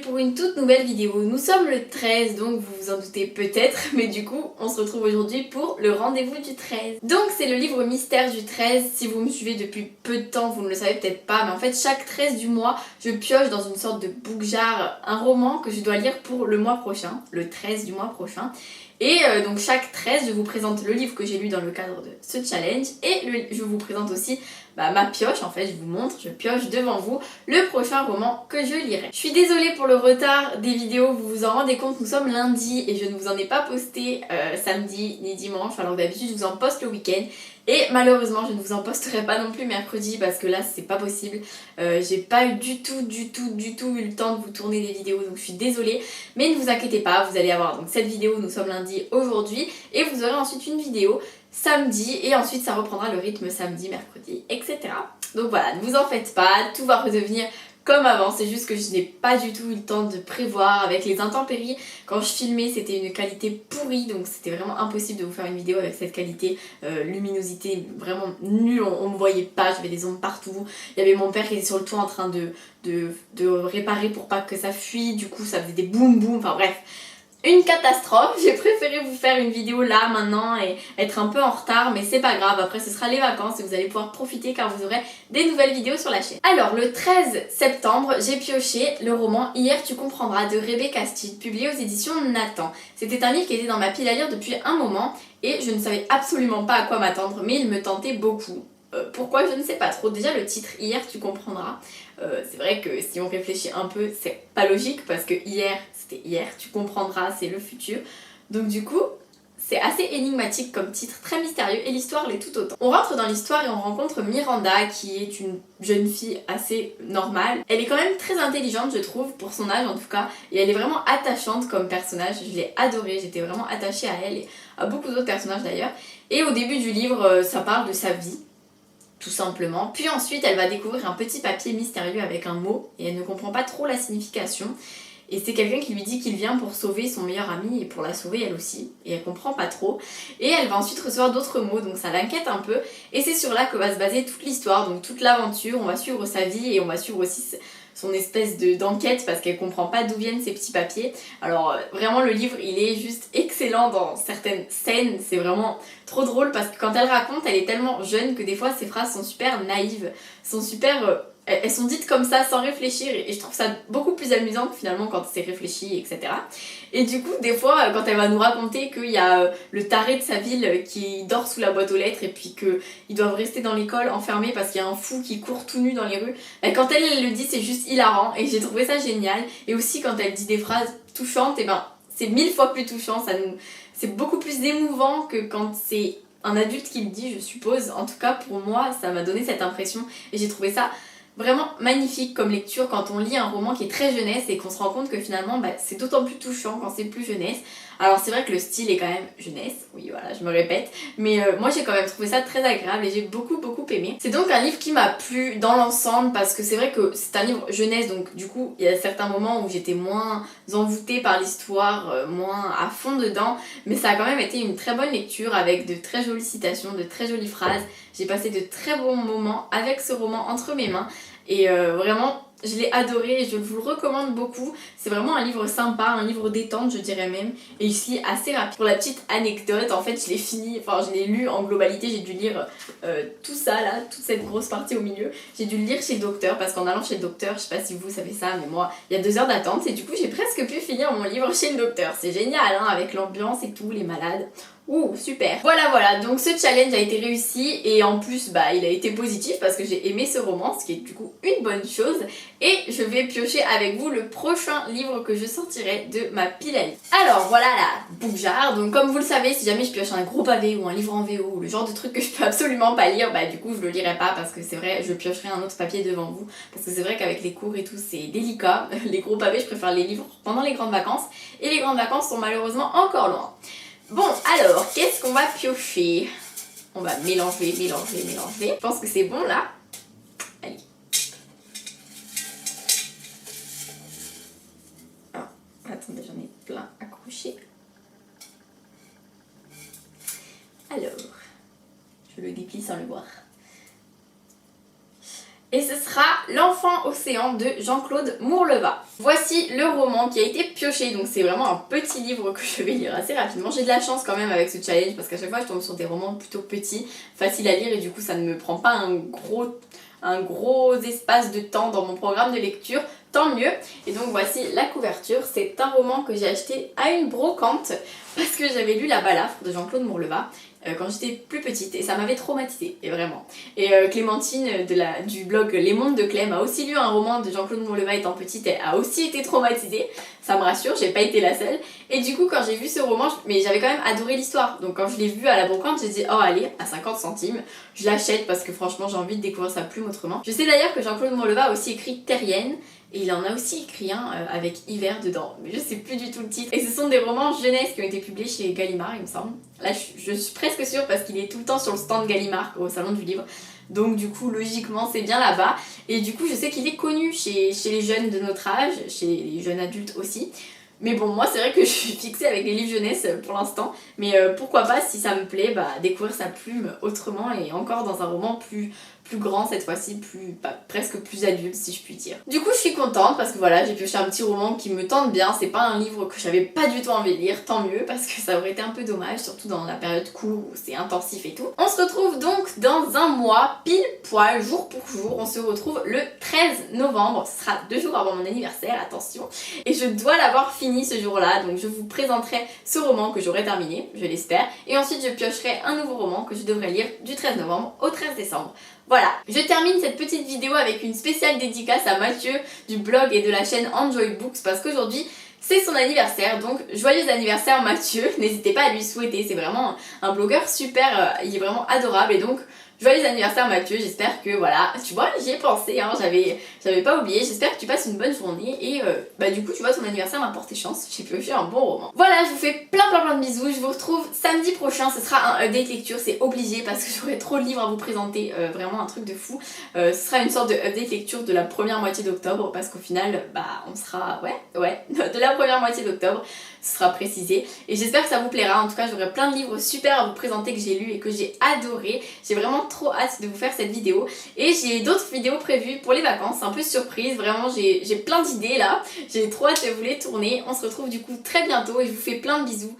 pour une toute nouvelle vidéo. Nous sommes le 13, donc vous vous en doutez peut-être, mais du coup on se retrouve aujourd'hui pour le rendez-vous du 13. Donc c'est le livre mystère du 13, si vous me suivez depuis peu de temps vous ne le savez peut-être pas, mais en fait chaque 13 du mois je pioche dans une sorte de book jar un roman que je dois lire pour le mois prochain, le 13 du mois prochain. Et donc chaque 13 je vous présente le livre que j'ai lu dans le cadre de ce challenge et je vous présente aussi ma pioche, en fait je vous montre, je pioche devant vous le prochain roman que je lirai. Je suis désolée pour le retard des vidéos, vous vous en rendez compte, nous sommes lundi et je ne vous en ai pas posté samedi ni dimanche, alors d'habitude je vous en poste le week-end. Et malheureusement je ne vous en posterai pas non plus mercredi parce que là c'est pas possible. J'ai pas eu du tout eu le temps de vous tourner des vidéos, donc je suis désolée. Mais ne vous inquiétez pas, vous allez avoir donc cette vidéo, nous sommes lundi aujourd'hui, et vous aurez ensuite une vidéo samedi et ensuite ça reprendra le rythme samedi, mercredi, etc. Donc voilà, ne vous en faites pas, tout va redevenir comme avant, c'est juste que je n'ai pas du tout eu le temps de prévoir avec les intempéries. Quand je filmais c'était une qualité pourrie, donc c'était vraiment impossible de vous faire une vidéo avec cette qualité, luminosité vraiment nulle, on me voyait pas, j'avais des ombres partout. Il y avait mon père qui était sur le toit en train de réparer pour pas que ça fuit, du coup ça faisait des boum boum, enfin bref. Une catastrophe, j'ai préféré vous faire une vidéo là maintenant et être un peu en retard, mais c'est pas grave, après ce sera les vacances et vous allez pouvoir profiter car vous aurez des nouvelles vidéos sur la chaîne. Alors le 13 septembre, j'ai pioché le roman Hier tu comprendras de Rebecca Steed, publié aux éditions Nathan. C'était un livre qui était dans ma pile à lire depuis un moment et je ne savais absolument pas à quoi m'attendre, mais il me tentait beaucoup. Pourquoi je ne sais pas trop. Déjà le titre Hier tu comprendras, c'est vrai que si on réfléchit un peu c'est pas logique parce que hier c'était hier, tu comprendras c'est le futur, donc du coup c'est assez énigmatique comme titre, très mystérieux, et l'histoire l'est tout autant. On rentre dans l'histoire et on rencontre Miranda qui est une jeune fille assez normale. Elle est quand même très intelligente je trouve, pour son âge en tout cas, et elle est vraiment attachante comme personnage, je l'ai adorée, j'étais vraiment attachée à elle et à beaucoup d'autres personnages d'ailleurs. Et au début du livre ça parle de sa vie, tout simplement. Puis ensuite elle va découvrir un petit papier mystérieux avec un mot et elle ne comprend pas trop la signification. Et c'est quelqu'un qui lui dit qu'il vient pour sauver son meilleur ami et pour la sauver elle aussi. Et elle comprend pas trop. Et elle va ensuite recevoir d'autres mots, donc ça l'inquiète un peu. Et c'est sur là que va se baser toute l'histoire, donc toute l'aventure. On va suivre sa vie et on va suivre aussi son espèce d'enquête parce qu'elle comprend pas d'où viennent ces petits papiers. Alors vraiment le livre il est juste excellent dans certaines scènes, c'est vraiment trop drôle parce que quand elle raconte elle est tellement jeune que des fois ses phrases sont super naïves, sont super... elles sont dites comme ça sans réfléchir et je trouve ça beaucoup plus amusant que finalement quand c'est réfléchi, etc. Et du coup des fois quand elle va nous raconter qu'il y a le taré de sa ville qui dort sous la boîte aux lettres et puis qu'ils doivent rester dans l'école enfermés parce qu'il y a un fou qui court tout nu dans les rues, quand elle le dit c'est juste hilarant et j'ai trouvé ça génial. Et aussi quand elle dit des phrases touchantes, et c'est 1000 fois plus touchant, c'est beaucoup plus émouvant que quand c'est un adulte qui le dit je suppose. En tout cas pour moi ça m'a donné cette impression et j'ai trouvé ça vraiment magnifique comme lecture quand on lit un roman qui est très jeunesse et qu'on se rend compte que finalement c'est d'autant plus touchant quand c'est plus jeunesse. Alors c'est vrai que le style est quand même jeunesse, oui voilà je me répète, mais moi j'ai quand même trouvé ça très agréable et j'ai beaucoup aimé. C'est donc un livre qui m'a plu dans l'ensemble parce que c'est vrai que c'est un livre jeunesse, donc du coup il y a certains moments où j'étais moins envoûtée par l'histoire, moins à fond dedans, mais ça a quand même été une très bonne lecture avec de très jolies citations, de très jolies phrases. J'ai passé de très bons moments avec ce roman entre mes mains et vraiment je l'ai adoré et je vous le recommande beaucoup. C'est vraiment un livre sympa, un livre détente je dirais même, et ici assez rapide. Pour la petite anecdote, en fait je l'ai fini, enfin je l'ai lu en globalité, j'ai dû lire tout ça là, toute cette grosse partie au milieu. J'ai dû le lire chez le docteur parce qu'en allant chez le docteur, je sais pas si vous savez ça, mais moi il y a 2 heures d'attente et du coup j'ai presque pu finir mon livre chez le docteur. C'est génial hein, avec l'ambiance et tout, les malades. Ouh super. Voilà, donc ce challenge a été réussi et en plus il a été positif parce que j'ai aimé ce roman, ce qui est du coup une bonne chose, et je vais piocher avec vous le prochain livre que je sortirai de ma pile à livres. Alors voilà la book jar, donc comme vous le savez si jamais je pioche un gros pavé ou un livre en VO ou le genre de truc que je peux absolument pas lire, du coup je le lirai pas parce que c'est vrai je piocherai un autre papier devant vous parce que c'est vrai qu'avec les cours et tout c'est délicat, les gros pavés je préfère les livres pendant les grandes vacances et les grandes vacances sont malheureusement encore loin. Bon alors, qu'est-ce qu'on va piocher? On va mélanger. Je pense que c'est bon là. Allez. Ah, attendez, j'en ai plein accroché. Alors, je le déplie sans le voir. et ce sera L'Enfant Océan de Jean-Claude Mourleva. Voici le roman qui a été pioché, donc c'est vraiment un petit livre que je vais lire assez rapidement. J'ai de la chance quand même avec ce challenge parce qu'à chaque fois je tombe sur des romans plutôt petits, faciles à lire et du coup ça ne me prend pas un gros espace de temps dans mon programme de lecture, tant mieux. Et donc voici la couverture, c'est un roman que j'ai acheté à une brocante parce que j'avais lu La Balafre de Jean-Claude Mourleva quand j'étais plus petite et ça m'avait traumatisée, et vraiment. Et Clémentine du blog Les Mondes de Clem a aussi lu un roman de Jean-Claude Mourleva étant petite, elle a aussi été traumatisée, ça me rassure, j'ai pas été la seule. Et du coup quand j'ai vu ce roman, mais j'avais quand même adoré l'histoire, donc quand je l'ai vu à la brocante, j'ai dit oh allez, à 50 centimes, je l'achète parce que franchement j'ai envie de découvrir sa plume autrement. Je sais d'ailleurs que Jean-Claude Mourleva a aussi écrit Terrienne, et il en a aussi écrit un avec Hiver dedans, mais je sais plus du tout le titre. Et ce sont des romans jeunesse qui ont été publiés chez Gallimard, il me semble. Là je suis presque sûre parce qu'il est tout le temps sur le stand Gallimard au salon du livre. Donc du coup logiquement c'est bien là-bas. Et du coup je sais qu'il est connu chez les jeunes de notre âge, chez les jeunes adultes aussi. Mais bon, moi c'est vrai que je suis fixée avec les livres jeunesse pour l'instant, mais pourquoi pas, si ça me plaît, découvrir sa plume autrement et encore dans un roman plus grand cette fois-ci, presque plus adulte si je puis dire. Du coup je suis contente parce que voilà, j'ai pioché un petit roman qui me tente bien, c'est pas un livre que j'avais pas du tout envie de lire, tant mieux parce que ça aurait été un peu dommage, surtout dans la période court où c'est intensif et tout. On se retrouve donc dans un mois, pile poil, jour pour jour, on se retrouve le 13 novembre, ce sera 2 jours avant mon anniversaire, attention, et je dois l'avoir fini ce jour-là, donc je vous présenterai ce roman que j'aurai terminé, je l'espère, et ensuite je piocherai un nouveau roman que je devrais lire du 13 novembre au 13 décembre. Voilà, je termine cette petite vidéo avec une spéciale dédicace à Mathieu du blog et de la chaîne Enjoy Books parce qu'aujourd'hui c'est son anniversaire, donc joyeux anniversaire Mathieu, n'hésitez pas à lui souhaiter, c'est vraiment un blogueur super, il est vraiment adorable et donc joyeux anniversaire Mathieu, j'espère que voilà, tu vois, j'y ai pensé, hein, j'avais pas oublié, j'espère que tu passes une bonne journée et du coup tu vois ton anniversaire m'a porté chance, j'ai pioché un bon roman. Voilà, je vous fais plein de bisous, je vous retrouve samedi prochain, ce sera un update lecture, c'est obligé parce que j'aurai trop de livres à vous présenter, vraiment un truc de fou. Ce sera une sorte de update lecture de la première moitié d'octobre parce qu'au final, on sera, de la première moitié d'octobre, ce sera précisé et j'espère que ça vous plaira, en tout cas j'aurai plein de livres super à vous présenter que j'ai lus et que j'ai adoré, j'ai vraiment trop hâte de vous faire cette vidéo et j'ai d'autres vidéos prévues pour les vacances, un peu surprise, vraiment j'ai plein d'idées là, j'ai trop hâte de vous les tourner, on se retrouve du coup très bientôt et je vous fais plein de bisous.